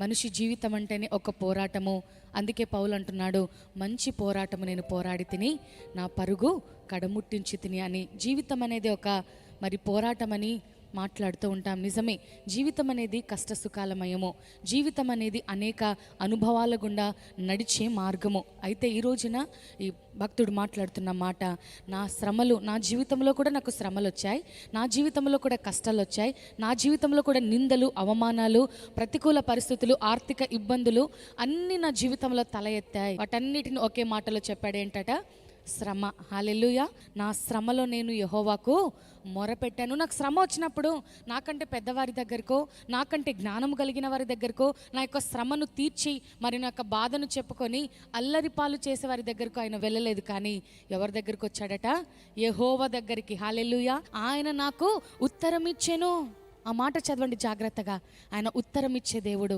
మనిషి జీవితం అంటేనే ఒక పోరాటము. అందుకే పౌలు అంటున్నాడు, మంచి పోరాటము నేను పోరాడి తిని నా పరుగు కడముట్టించి తిని అని. జీవితం అనేది ఒక పోరాటమని మాట్లాడుతూ ఉంటాం. నిజమే, జీవితం అనేది కష్ట సుఖాలమయము. జీవితం అనేది అనేక అనుభవాల గుండా నడిచే మార్గము. అయితే ఈ రోజున ఈ భక్తుడు మాట్లాడుతున్న మాట, నా శ్రమలు, నా జీవితంలో కూడా నాకు శ్రమలు వచ్చాయి, నా జీవితంలో కూడా కష్టాలు వచ్చాయి, నా జీవితంలో కూడా నిందలు, అవమానాలు, ప్రతికూల పరిస్థితులు, ఆర్థిక ఇబ్బందులు అన్నీ నా జీవితంలో తల ఎత్తాయి. వాటన్నిటిని ఒకే మాటలో చెప్పాడు, ఏంటట? శ్రమ. హల్లెలూయా. నా శ్రమలో నేను యెహోవాకు మొరపెట్టాను. నాకు శ్రమ వచ్చినప్పుడు నాకంటే పెద్దవారి దగ్గరకో, నాకంటే జ్ఞానం కలిగిన వారి దగ్గరకో, నా యొక్క శ్రమను తీర్చి నా యొక్క బాధను చెప్పుకొని అల్లరిపాలు చేసే వారి దగ్గరకు ఆయన వెళ్ళలేదు. కానీ ఎవరి దగ్గరికి వచ్చాడట? యెహోవా దగ్గరికి. హల్లెలూయా. ఆయన నాకు ఉత్తరం ఇచ్చెను. ఆ మాట చదవండి జాగ్రత్తగా. ఆయన ఉత్తరం ఇచ్చే దేవుడు.